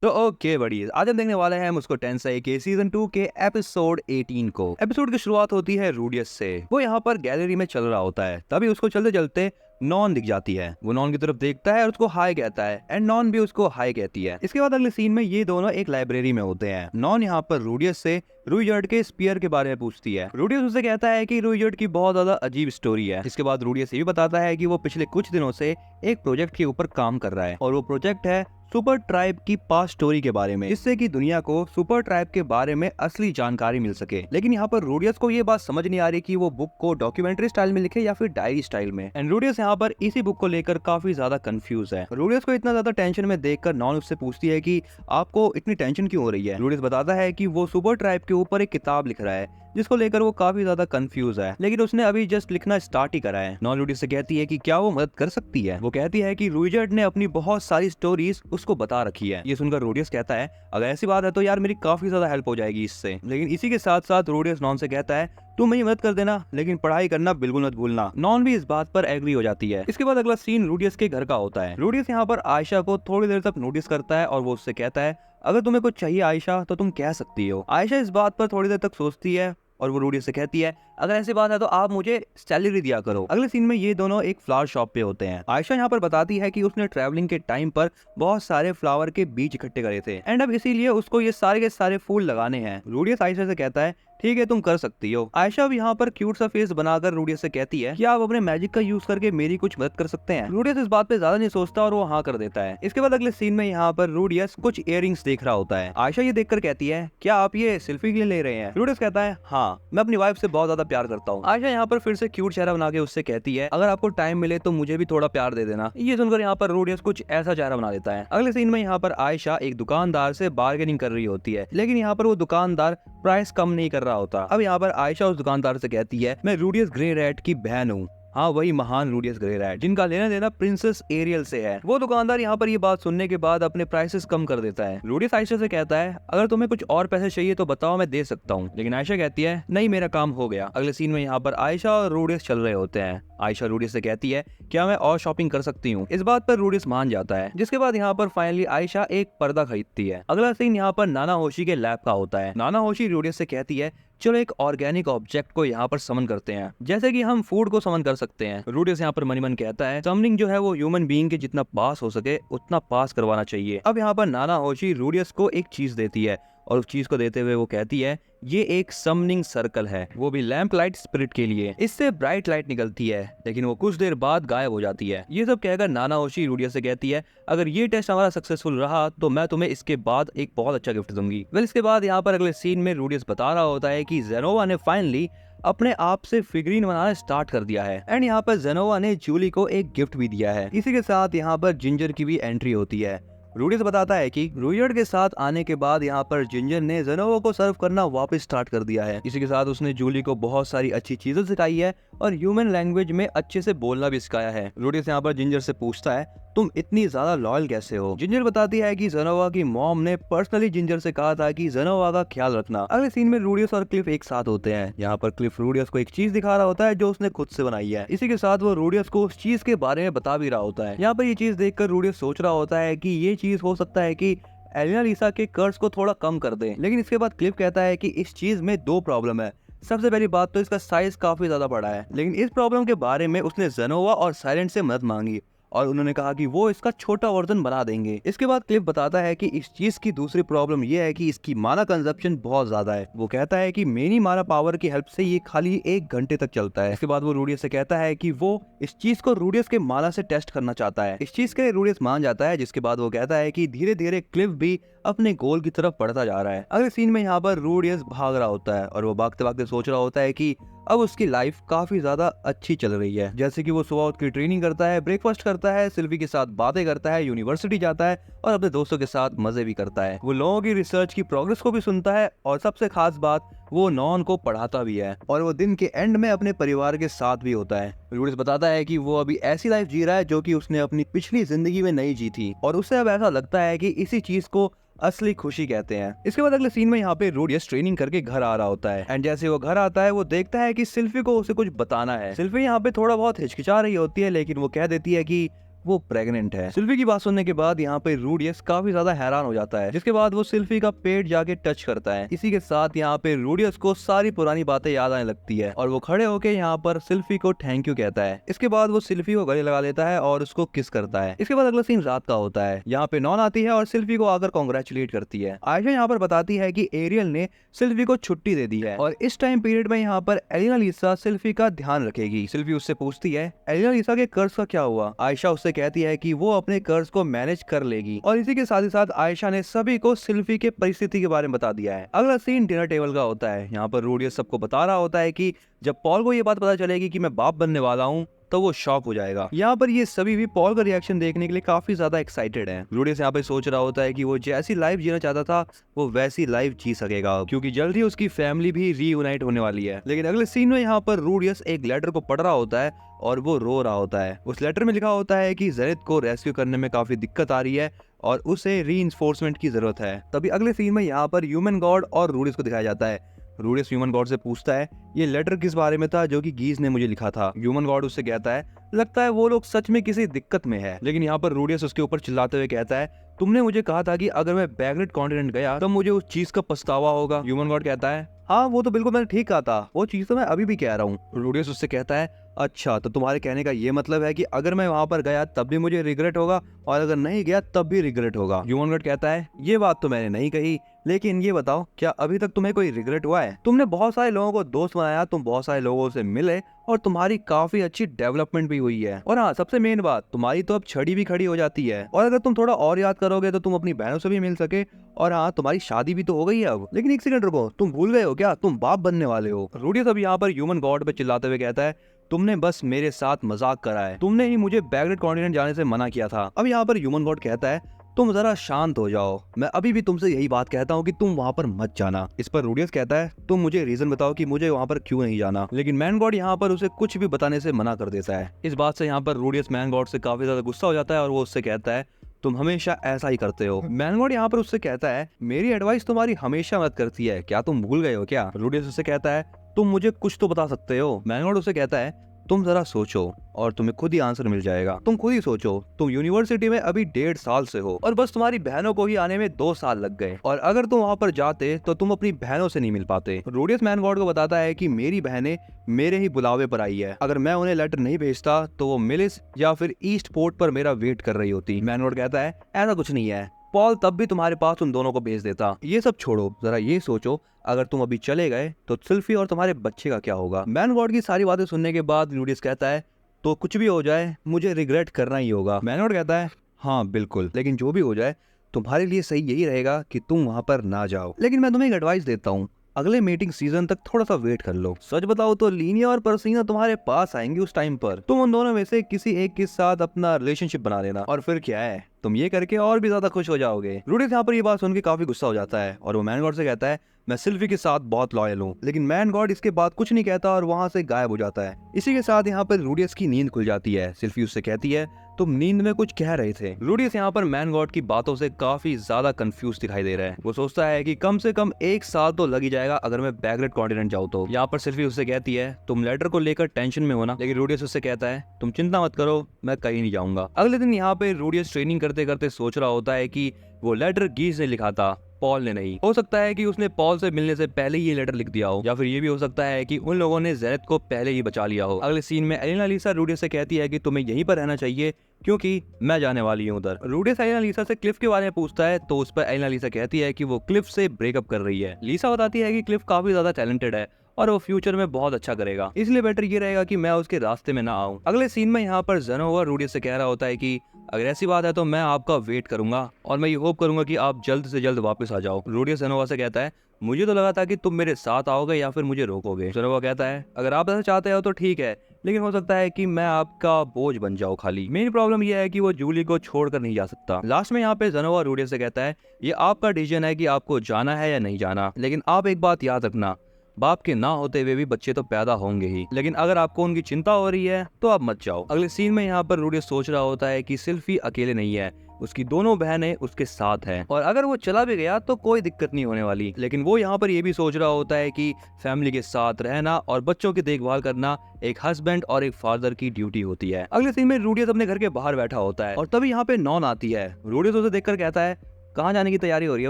तो ओके बड़ी आज हम देखने वाले हैं मुझको टेंसाई के सीजन 2 के एपिसोड 18 को। एपिसोड की शुरुआत होती है रूडियस से। वो यहाँ पर गैलरी में चल रहा होता है, तभी उसको चलते चलते नॉन दिख जाती है। वो नॉन की तरफ देखता है और उसको हाय कहता है एंड नॉन भी उसको हाय कहती है। इसके बाद अगले सीन में ये दोनों एक लाइब्रेरी में होते हैं। नॉन यहाँ पर रूडियस से रूयर्ड के स्पीयर के बारे में पूछती है। रूडियस उसे कहता है कि रूयर्ड की बहुत ज्यादा अजीब स्टोरी है। इसके बाद रूडियस ये भी बताता है कि वो पिछले कुछ दिनों से एक प्रोजेक्ट के ऊपर काम कर रहा है और वो प्रोजेक्ट है सुपर ट्राइब की पास्ट स्टोरी के बारे में, जिससे कि दुनिया को सुपर ट्राइब के बारे में असली जानकारी मिल सके। लेकिन यहाँ पर रूडियस को ये बात समझ नहीं आ रही कि वो बुक को डॉक्यूमेंट्री स्टाइल में लिखे या फिर डायरी स्टाइल में। एंड रूडियस यहाँ पर इसी बुक को लेकर काफी ज्यादा कंफ्यूज है। रूडियस को इतना ज्यादा टेंशन में देखकर नॉन उससे पूछती है कि आपको इतनी टेंशन क्यों हो रही है। रूडियस बताता है कि वो सुपर ट्राइब के ऊपर एक किताब लिख रहा है जिसको लेकर वो काफी ज्यादा कंफ्यूज है, लेकिन उसने अभी जस्ट लिखना स्टार्ट ही करा है। नॉन रूडियस से कहती है कि क्या वो मदद कर सकती है। वो कहती है कि रूयर्ड ने अपनी बहुत सारी स्टोरीज उसको बता रखी है। ये सुनकर रूडियस कहता है अगर ऐसी बात है तो यार मेरी काफी ज्यादा हेल्प हो जाएगी इससे। लेकिन इसी के साथ साथ रूडियस नॉन से कहता है तुम मेरी मदद कर देना, लेकिन पढ़ाई करना बिल्कुल मत भूलना। नॉन भी इस बात पर एग्री हो जाती है। इसके बाद अगला सीन रूडियस के घर का होता है। रूडियस यहाँ पर आयशा को थोड़ी देर तक नोटिस करता है और वो उससे कहता है अगर तुम्हें कुछ चाहिए आयशा तो तुम कह सकती हो। आयशा इस बात पर थोड़ी देर तक सोचती है और वो रूडियस से कहती है अगर ऐसी बात है तो आप मुझे सैलरी दिया करो। अगले सीन में ये दोनों एक फ्लावर शॉप पे होते हैं। आयशा यहाँ पर बताती है कि उसने ट्रैवलिंग के टाइम पर बहुत सारे फ्लावर के बीज इकट्ठे करे थे एंड अब इसीलिए उसको ये सारे के सारे फूल लगाने हैं। रूडियस आयशा से कहता है ठीक है तुम कर सकती हो। आयशा भी यहाँ पर क्यूट सा फेस बनाकर रूडियस से कहती है कि आप अपने मैजिक का यूज करके मेरी कुछ मदद कर सकते हैं। रूडियस इस बात पे ज्यादा नहीं सोचता और वो हाँ कर देता है। इसके बाद अगले सीन में यहाँ पर रूडियस कुछ इयररिंग्स देख रहा होता है। आयशा ये देखकर कहती है क्या आप ये सेल्फी के लिए ले रहे हैं। रूडियस कहता है हाँ, मैं अपनी वाइफ से बहुत ज्यादा प्यार करता हूँ। आयशा यहाँ पर फिर से क्यूट चेहरा बना के उससे कहती है अगर आपको टाइम मिले तो मुझे भी थोड़ा प्यार दे देना। ये सुनकर यहाँ पर रूडियस कुछ ऐसा चेहरा बना देता है। अगले सीन में यहाँ पर आयशा एक दुकानदार से बार्गेनिंग कर रही होती है, लेकिन यहाँ पर वो दुकानदार प्राइस कम नहीं कर रहा होता। अब यहाँ पर आयशा उस दुकानदार से कहती है मैं रूडियस ग्रे रैट की बहन हूँ। हाँ, वही महान रूडियस ग्रे रैट जिनका लेना देना प्रिंसेस एरियल से है। वो दुकानदार यहाँ पर ये बात सुनने के बाद अपने प्राइसेस कम कर देता है। रूडियस आयशा से कहता है अगर तुम्हें कुछ और पैसे चाहिए तो बताओ, मैं दे सकता हूँ। लेकिन आयशा कहती है नहीं, मेरा काम हो गया। अगले सीन में यहाँ पर आयशा और रूडियस चल रहे होते हैं। आयशा रूडियस से कहती है क्या मैं और शॉपिंग कर सकती हूँ। इस बात पर रूडियस मान जाता है, जिसके बाद यहाँ पर फाइनली आयशा एक पर्दा खरीदती है। अगला सीन यहाँ पर नाना होशी के लैब का होता है। नाना होशी रूडियस से कहती है चलो एक ऑर्गेनिक ऑब्जेक्ट को यहाँ पर समन करते हैं, जैसे कि हम फूड को समन कर सकते हैं। रूडियस यहाँ पर मनी मन कहता है समनिंग जो है वो ह्यूमन बीइंग के जितना पास हो सके उतना पास करवाना चाहिए। अब यहाँ पर नाना होशी रूडियस को एक चीज देती है और उस चीज को देते हुए वो कहती है ये एक समनिंग सर्कल है, वो भी लैंप लाइट स्पिरिट के लिए। इससे ब्राइट लाइट निकलती है, लेकिन वो कुछ देर बाद गायब हो जाती है। ये सब कहकर नाना होशी रूडियस से कहती है अगर ये टेस्ट हमारा सक्सेसफुल रहा तो मैं तुम्हें इसके बाद एक बहुत अच्छा गिफ्ट दूंगी। वेल इसके बाद यहाँ पर अगले सीन में रूडियस बता रहा होता है कि जेनोवा ने फाइनली अपने आप से फिगरीन बनाना स्टार्ट कर दिया है एंड यहाँ पर जेनोवा ने जूली को एक गिफ्ट भी दिया है। इसी के साथ यहाँ पर जिंजर की भी एंट्री होती है। रूडियस बताता है कि रूयर्ड के साथ आने के बाद यहाँ पर जिंजर ने जेनोवा को सर्व करना वापस स्टार्ट कर दिया है। इसी के साथ उसने जूली को बहुत सारी अच्छी चीजें सिखाई है और ह्यूमन लैंग्वेज में अच्छे से बोलना भी सिखाया है। रूडियस यहाँ पर जिंजर से पूछता है तुम इतनी ज्यादा लॉयल कैसे हो। जिंजर बताती है कि जेनोवा की मॉम ने पर्सनली जिंजर से कहा था कि जेनोवा का ख्याल रखना। अगले सीन में रूडियस और क्लिफ एक साथ होते हैं। यहाँ पर क्लिफ रूडियस को एक चीज दिखा रहा होता है जो उसने खुद से बनाई है। इसी के साथ वो रूडियस को उस चीज के बारे में बता भी रहा होता है। यहाँ पर ये चीज देखकर रूडियस सोच रहा होता है कि ये चीज हो सकता है कि एलिना लिसा के कर्ज को थोड़ा कम कर दे। लेकिन इसके बाद क्लिफ कहता है कि इस चीज में दो प्रॉब्लम है। सबसे पहली बात तो इसका साइज काफी ज्यादा बड़ा है, लेकिन इस प्रॉब्लम के बारे में उसने जेनोवा और साइलेंट से मदद मांगी और उन्होंने कहा कि वो इसका छोटा वर्जन बना देंगे। इसके बाद क्लिफ बताता है कि इस चीज की दूसरी प्रॉब्लम ये है कि इसकी माना कंजप्शन बहुत ज्यादा है। वो कहता है कि मेरी माना पावर की हेल्प से ये खाली 1 घंटे तक चलता है। इसके बाद वो रूडियस से कहता है कि वो इस चीज को रूडियस के माना से टेस्ट करना चाहता है। इस चीज के लिए रूडियस मान जाता है, जिसके बाद वो कहता है कि धीरे धीरे क्लिफ भी अपने गोल की तरफ बढ़ता जा रहा है। अगले सीन में यहाँ पर रूडियस भाग रहा होता है और वो भागते भागते सोच रहा होता है कि अब उसकी लाइफ काफी ज्यादा अच्छी चल रही है। जैसे कि वो सुबह उठ के ट्रेनिंग करता है, ब्रेकफास्ट करता है, सिल्वी के साथ बातें करता है, यूनिवर्सिटी जाता है और अपने दोस्तों के साथ मजे भी करता है। वो लोगों की रिसर्च की प्रोग्रेस को भी सुनता है और सबसे खास बात वो नॉन को पढ़ाता भी है और वो दिन के एंड में अपने परिवार के साथ भी होता है। रूडियस बताता है कि वो अभी ऐसी लाइफ जी रहा है जो कि उसने अपनी पिछली जिंदगी में नहीं जी थी और उसे अब ऐसा लगता है कि इसी चीज को असली खुशी कहते हैं। इसके बाद अगले सीन में यहाँ पे रूडियस ट्रेनिंग करके घर आ रहा होता है एंड जैसे वो घर आता है वो देखता है कि सिल्फी को उसे कुछ बताना है। सिल्फी यहाँ पे थोड़ा बहुत हिचकिचा रही होती है, लेकिन वो कह देती है कि वो प्रेग्नेंट है। सिल्फी की बात सुनने के बाद यहाँ पे रूडियस काफी ज्यादा हैरान हो जाता है, जिसके बाद वो सिल्फी का पेट जाके टच करता है। इसी के साथ यहाँ पे रूडियस को सारी पुरानी बातें याद आने लगती है और वो खड़े होके यहाँ पर सिल्फी को थैंक यू कहता है। इसके बाद वो सिल्फी को गले लगा लेता है और उसको किस करता है। इसके बाद अगला सीन रात का होता है। यहाँ पे नॉन आती है और सिल्फी को आकर कॉन्ग्रेचुलेट करती है। आयशा यहाँ पर बताती है कि एरियल ने सिल्फी को छुट्टी दे दी है और इस टाइम पीरियड में यहाँ पर एलिना लिसा सिल्फी का ध्यान रखेगी। सिल्फी उससे पूछती है एलिना लिसा के कर्ज का क्या हुआ। आयशा उससे कहती है कि वो अपने कर्ज को मैनेज कर लेगी और इसी के साथ ही साथ आयशा ने सभी को सिल्फी के परिस्थिति के बारे में बता दिया है। अगला सीन डिनर टेबल का होता है। यहाँ पर रूडियस सबको बता रहा होता है कि जब पॉल को ये बात पता चलेगी कि मैं बाप बनने वाला हूँ तो वो शॉक हो जाएगा। यहाँ पर ये सभी भी पॉल का रिएक्शन देखने के लिए काफी ज्यादा एक्साइटेड हैं। रूडियस यहाँ पे सोच रहा होता है कि वो जैसी लाइफ जीना चाहता था वो वैसी लाइफ जी सकेगा, क्योंकि जल्द ही उसकी फैमिली भी रीयूनाइट होने वाली है। लेकिन अगले सीन में यहाँ पर रूडियस एक लेटर को पढ़ रहा होता है और वो रो रहा होता है। उस लेटर में लिखा होता है कि जेनिथ को रेस्क्यू करने में काफी दिक्कत आ रही है और उसे रीइंफोर्समेंट की जरूरत है। तभी अगले सीन में यहाँ पर ह्यूमन गॉड और रूडियस को दिखाया जाता है। रूडियस ह्यूमन गॉड से पूछता है ये लेटर किस बारे में था जो कि गीज ने मुझे लिखा था। ह्यूमन गॉड उससे कहता है लगता है वो लोग सच में किसी दिक्कत में है। लेकिन यहाँ पर रूडियस उसके ऊपर चिल्लाते हुए कहता है तुमने मुझे कहा था कि अगर मैं बैकग्रेड कॉन्टिनेंट गया तो मुझे उस चीज का पछतावा होगा। ह्यूमन गॉड कहता है हाँ वो तो बिल्कुल मैंने ठीक कहा था, वो चीज तो मैं अभी भी कह रहा हूँ। रूडियस उससे कहता है अच्छा तो तुम्हारे कहने का ये मतलब है कि अगर मैं वहां पर गया तब भी मुझे रिग्रेट होगा और अगर नहीं गया तब भी रिग्रेट होगा। ह्यूमन गॉड कहता है ये बात तो मैंने नहीं कही, लेकिन ये बताओ क्या अभी तक तुम्हें कोई रिग्रेट हुआ है? तुमने बहुत सारे लोगों को दोस्त बनाया, तुम बहुत सारे लोगों से मिले और तुम्हारी काफी अच्छी डेवलपमेंट भी हुई है। और हाँ सबसे मेन बात, तुम्हारी तो अब छड़ी भी खड़ी हो जाती है और अगर तुम थोड़ा और याद करोगे तो तुम अपनी बहनों से भी मिल सके। और हाँ तुम्हारी शादी भी तो हो गई है अब। लेकिन एक सेकंड रुको, तुम भूल गए हो क्या तुम बाप बनने वाले हो? रूडियस अब यहाँ पर ह्यूमन गॉड पे चिल्लाते हुए कहता है तुमने बस मेरे साथ मजाक करा है, तुमने ही मुझे बैकग्रेड कॉन्टिनेंट जाने से मना किया था। अब यहाँ पर ह्यूमन गॉड कहता है तुम जरा शांत हो जाओ, मैं अभी भी तुमसे यही बात कहता हूँ कि तुम वहाँ पर मत जाना। इस पर रूडियस कहता है तुम मुझे रीजन बताओ कि मुझे वहाँ पर क्यों नहीं जाना। लेकिन मैन गॉड यहाँ पर उसे कुछ भी बताने से मना कर देता है। इस बात से यहाँ पर रूडियस मैन गॉड से काफी ज्यादा गुस्सा हो जाता है और वो उससे कहता है तुम हमेशा ऐसा ही करते हो। मैन गॉड यहाँ पर उससे कहता है मेरी एडवाइस तुम्हारी हमेशा मदद करती है, क्या तुम भूल गए हो क्या? रूडियस उससे कहता है तुम मुझे कुछ तो बता सकते हो। मैन गॉड उससे कहता है तुम जरा सोचो और तुम्हें खुद ही आंसर मिल जाएगा। तुम खुद ही सोचो, तुम यूनिवर्सिटी में अभी 1.5 साल से हो और बस तुम्हारी बहनों को ही आने में 2 साल लग गए और अगर तुम वहाँ पर जाते तो तुम अपनी बहनों से नहीं मिल पाते। रूडियस मैन गॉड को बताता है कि मेरी बहनें मेरे ही बुलावे पर आई है, अगर मैं उन्हें लेटर नहीं भेजता तो वो मिलिस या फिर ईस्ट पोर्ट पर मेरा वेट कर रही होती। मैन गॉड कहता है ऐसा कुछ नहीं है, पॉल तब भी तुम्हारे पास उन दोनों को भेज देता। ये सब छोड़ो, जरा ये सोचो अगर तुम अभी चले गए तो सिल्फी और तुम्हारे बच्चे का क्या होगा? मैन गॉड की सारी बातें सुनने के बाद रूडियस कहता है तो कुछ भी हो जाए मुझे रिग्रेट करना ही होगा। मैन गॉड कहता है हाँ बिल्कुल, लेकिन जो भी हो जाए तुम्हारे लिए सही यही रहेगा कि तुम वहाँ पर ना जाओ। लेकिन मैं तुम्हें एक एडवाइस देता हूँ, अगले मीटिंग सीजन तक थोड़ा सा वेट कर लो। सच बताओ तो लीनिया और परसीना तुम्हारे पास आएंगी उस टाइम पर, तुम उन दोनों में से किसी एक के साथ अपना रिलेशनशिप बना लेना और फिर क्या है तुम ये करके और भी ज्यादा खुश हो जाओगे। रूडियस यहाँ पर ये बात सुन के काफी गुस्सा हो जाता है और वो मैन गॉड से कहता है मैं सिल्फी के साथ बहुत लॉयल हूँ। लेकिन मैन गॉड इसके बाद कुछ नहीं कहता और वहाँ से गायब हो जाता है। इसी के साथ यहाँ पर रूडियस की नींद खुल जाती है। सिल्फी उससे कहती है तुम नींद में कुछ कह रहे थे। रूडियस यहाँ पर मैन गॉड की बातों से काफी ज्यादा कंफ्यूज दिखाई दे रहा है। वो सोचता है कि कम से कम 1 साल तो लग ही जाएगा अगर मैं बैकग्रेड कॉन्टिनेंट जाऊँ तो। यहाँ पर सिल्फी उससे कहती है तुम लेटर को लेकर टेंशन में हो ना। लेकिन रूडियस उससे कहता है तुम चिंता मत करो, मैं कहीं नहीं जाऊंगा। अगले दिन यहाँ पे रूडियस ट्रेनिंग करते करते सोच रहा होता है कि वो लेटर गीज ने लिखा था, पॉल ने नहीं। हो सकता है कि उसने पॉल से मिलने से पहले ही ये लेटर लिख दिया हो, या फिर ये भी हो सकता है कि उन लोगों ने जेनिथ को पहले ही बचा लिया हो। अगले सीन में एलिना लिसा रूडियस से कहती है कि तुम्हें यहीं पर रहना चाहिए क्योंकि मैं जाने वाली हूँ उधर। रूडियस एलिना लिसा से क्लिफ के बारे में पूछता है तो उस पर एलिना लिसा कहती है कि वो क्लिफ से ब्रेकअप कर रही है। लिसा बताती है कि क्लिफ काफी ज्यादा टैलेंटेड है और वो फ्यूचर में बहुत अच्छा करेगा, इसलिए बेटर ये रहेगा कि मैं उसके रास्ते में ना आऊं। अगले सीन में यहाँ पर जेनोवा रूडियस से कह रहा होता है कि अगर ऐसी बात है तो मैं आपका वेट करूंगा और मैं ये होप करूंगा कि आप जल्द से जल्द वापस आ जाओ। रूडियस जेनोवा से कहता है मुझे तो लगा था कि तुम मेरे साथ आओगे या फिर मुझे रोकोगे। जेनोवा कहता है अगर आप ऐसा चाहते हो तो ठीक है, लेकिन हो सकता है कि मैं आपका बोझ बन जाऊं खाली। मेन प्रॉब्लम यह है कि वो जूली को छोड़कर नहीं जा सकता। लास्ट में यहाँ पे जेनोवा रूडियस से कहता है ये आपका डिसीजन है कि आपको जाना है या नहीं जाना, लेकिन आप एक बात याद रखना, बाप के ना होते हुए भी बच्चे तो पैदा होंगे ही, लेकिन अगर आपको उनकी चिंता हो रही है तो आप मत जाओ। अगले सीन में यहाँ पर रूडियस सोच रहा होता है कि सिर्फ ही अकेले नहीं है, उसकी दोनों बहनें उसके साथ हैं और अगर वो चला भी गया तो कोई दिक्कत नहीं होने वाली। लेकिन वो यहाँ पर ये भी सोच रहा होता है कि फैमिली के साथ रहना और बच्चों की देखभाल करना एक हस्बैंड और एक फादर की ड्यूटी होती है। अगले सीन में रूडियस अपने घर के बाहर बैठा होता है और तभी यहाँ पे नॉन आती है। रूडियस उसे देखकर कहता है, कहाँ जाने की तैयारी हो रही है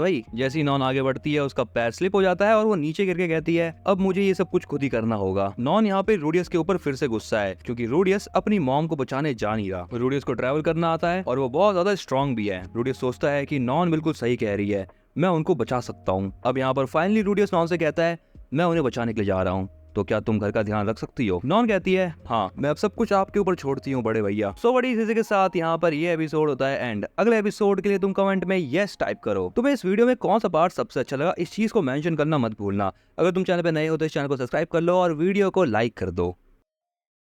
भाई? जैसी नॉन आगे बढ़ती है उसका पैर स्लिप हो जाता है और वो नीचे गिर के कहती है, अब मुझे ये सब कुछ खुद ही करना होगा। नॉन यहाँ पे रूडियस के ऊपर फिर से गुस्सा है क्योंकि रूडियस अपनी मॉम को बचाने जा नहीं रहा। रूडियस को ट्रैवल करना आता है और वो बहुत ज्यादा स्ट्रांग भी है। रूडियस सोचता है कि नॉन बिल्कुल सही कह रही है, मैं उनको बचा सकता हूँ। अब यहाँ पर फाइनली रूडियस नॉन से कहता है, मैं उन्हें बचाने के लिए जा रहा हूँ, तो क्या तुम घर का ध्यान रख सकती हो? नॉन कहती है, हाँ मैं अब सब कुछ आपके ऊपर छोड़ती हूँ बड़े भैया। सो बड़ी इसी के साथ यहाँ पर ये एपिसोड होता है एंड। अगले एपिसोड के लिए तुम कमेंट में यस टाइप करो। तुम्हें इस वीडियो में कौन सा पार्ट सबसे अच्छा लगा, इस चीज को मेंशन करना मत भूलना। अगर तुम चैनल पे नए हो तो इस चैनल को सब्सक्राइब कर लो और वीडियो को लाइक कर दो।